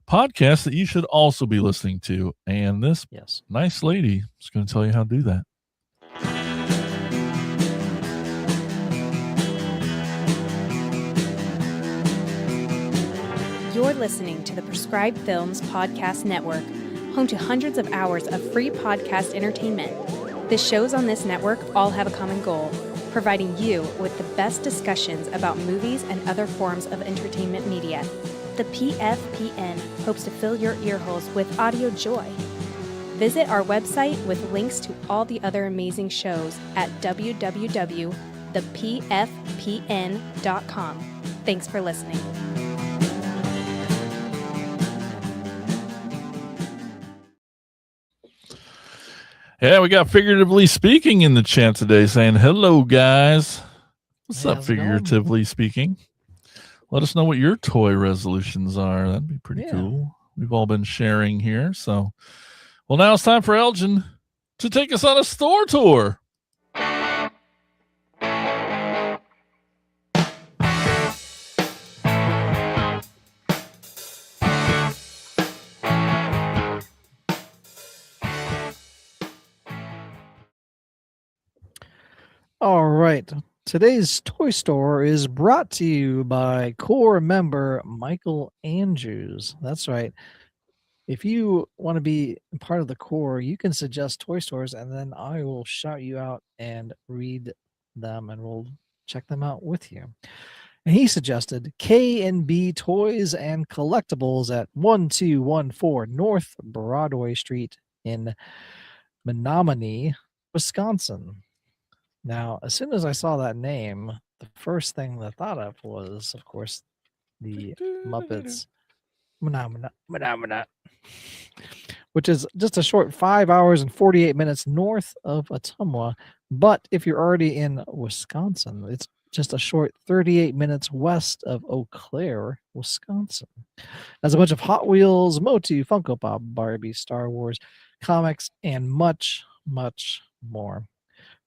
podcasts that you should also be listening to. And this nice lady is going to tell you how to do that. You're listening to the Prescribed Films Podcast Network, home to hundreds of hours of free podcast entertainment. The shows on this network all have a common goal, providing you with the best discussions about movies and other forms of entertainment media. The PFPN hopes to fill your earholes with audio joy. Visit our website with links to all the other amazing shows at www.thepfpn.com. Thanks for listening. Yeah, we got Figuratively Speaking in the chat today saying, hello, guys. What's Hey, up, how's it going? Figuratively Speaking? Let us know what your toy resolutions are. That'd be pretty Yeah. cool. We've all been sharing here. So, well, now it's time for Elgin to take us on a store tour. All right. Today's toy store is brought to you by core member Michael Andrews. That's right. If you want to be part of the core, you can suggest toy stores and then I will shout you out and read them and we'll check them out with you. And he suggested K&B Toys and Collectibles at 1214 North Broadway Street in Menominee, Wisconsin. Now, as soon as I saw that name, the first thing that I thought of was, of course, the Muppets Phenomena, which is just a short 5 hours and 48 minutes north of Ottumwa. But if you're already in Wisconsin, it's just a short 38 minutes west of Eau Claire, Wisconsin. Has a bunch of Hot Wheels, Motu, Funko Pop, Barbie, Star Wars, comics, and much, much more.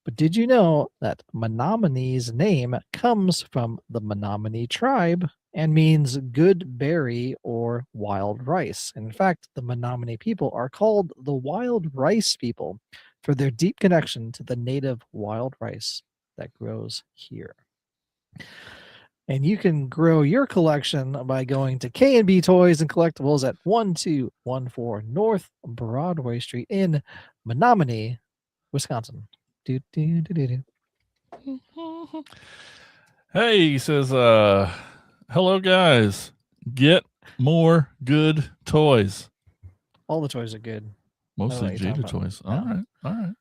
But did you know that Menominee's name comes from the Menominee tribe and means good berry or wild rice? In fact, the Menominee people are called the wild rice people for their deep connection to the native wild rice that grows here. And you can grow your collection by going to K&B Toys and Collectibles at 1214 North Broadway Street in Menominee, Wisconsin. Hey, he says, hello, guys. Get more good toys. All the toys are good. Mostly what you're talking Jada about. toys. No. All right.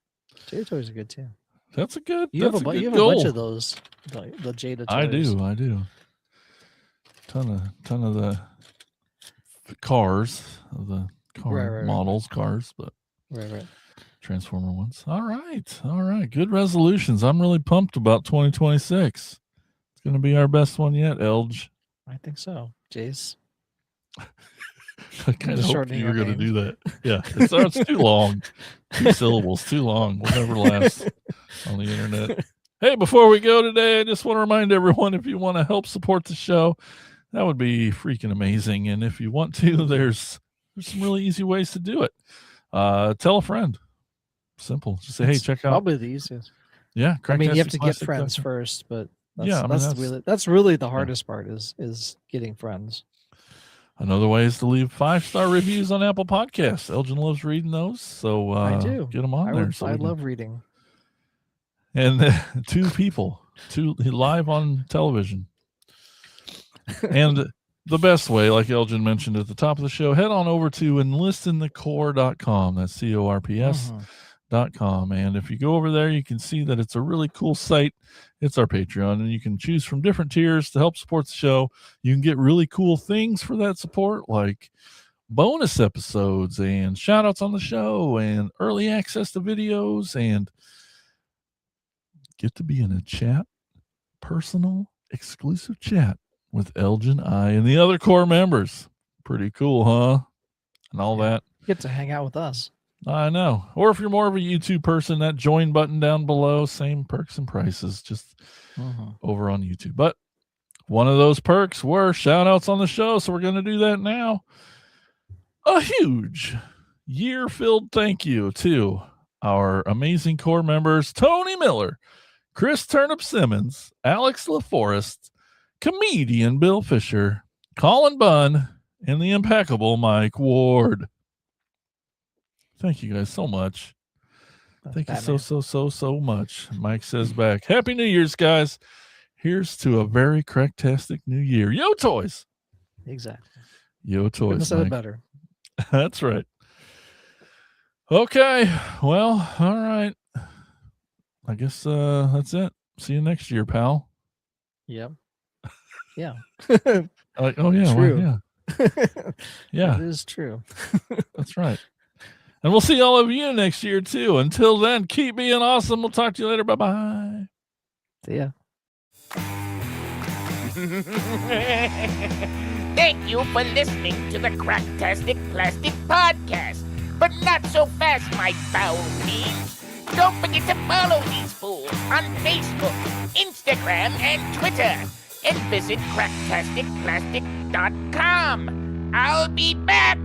Jada toys are good too. That's a good. You have that's a good you have goal. a bunch of those. The Jada toys. I do. Ton of the cars, of the car Right. models, cars, but Right. Transformer ones. All right. Good resolutions. I'm really pumped about 2026. It's going to be our best one yet, Elge. I think so. Jace. I kind of Just hoped shortening you were your going to do name. that. Yeah, it's too long. 2 syllables, too long. We'll never last on the internet. Hey, before we go today, I just want to remind everyone, if you want to help support the show, that would be freaking amazing. And if you want to, there's some really easy ways to do it. Tell a friend. Simple. Just say, hey, check out. Probably the easiest. Yeah, I mean, you have to get Cracktastic friends Plastic. first, but Yeah, I mean, that's really the hardest part is getting friends. Another way is to leave 5-star reviews on Apple Podcasts. Elgin loves reading those, so I do. get them on there. I love reading. And 2 people, 2 live on television. And the best way, like Elgin mentioned at the top of the show, head on over to enlistinthecore.com. That's CORPS.com. And if you go over there, you can see that it's a really cool site. It's our Patreon, and you can choose from different tiers to help support the show. You can get really cool things for that support, like bonus episodes and shout outs on the show and early access to videos, and get to be in a chat, personal, exclusive chat with Elgin, I, and the other core members. Pretty cool, huh? And all that. You get to hang out with us. I know. Or if you're more of a YouTube person, that join button down below, same perks and prices, just over on YouTube. But one of those perks were shout outs on the show, so we're going to do that now. A huge year-filled thank you to our amazing core members, Tony Miller, Chris Turnip Simmons, Alex LaForest, comedian Bill Fisher, Colin Bunn, and the impeccable Mike Ward. Thank you guys so much. Thank you so much. Mike says back, Happy New Year's, guys. Here's to a very cracktastic new year. Yo, toys. Exactly. Yo, toys. Couldn't have said it better. That's right. Okay. Well, all right. I guess that's it. See you next year, pal. Yep. Yeah. Like, oh yeah, True. yeah. Yeah. That is true. That's right. And we'll see all of you next year too. Until then, keep being awesome. We'll talk to you later. Bye-bye. See ya. Thank you for listening to the Cracktastic Plastic Podcast. But not so fast, my foul fiends. Don't forget to follow these fools on Facebook, Instagram, and Twitter. And visit cracktasticplastic.com. I'll be back.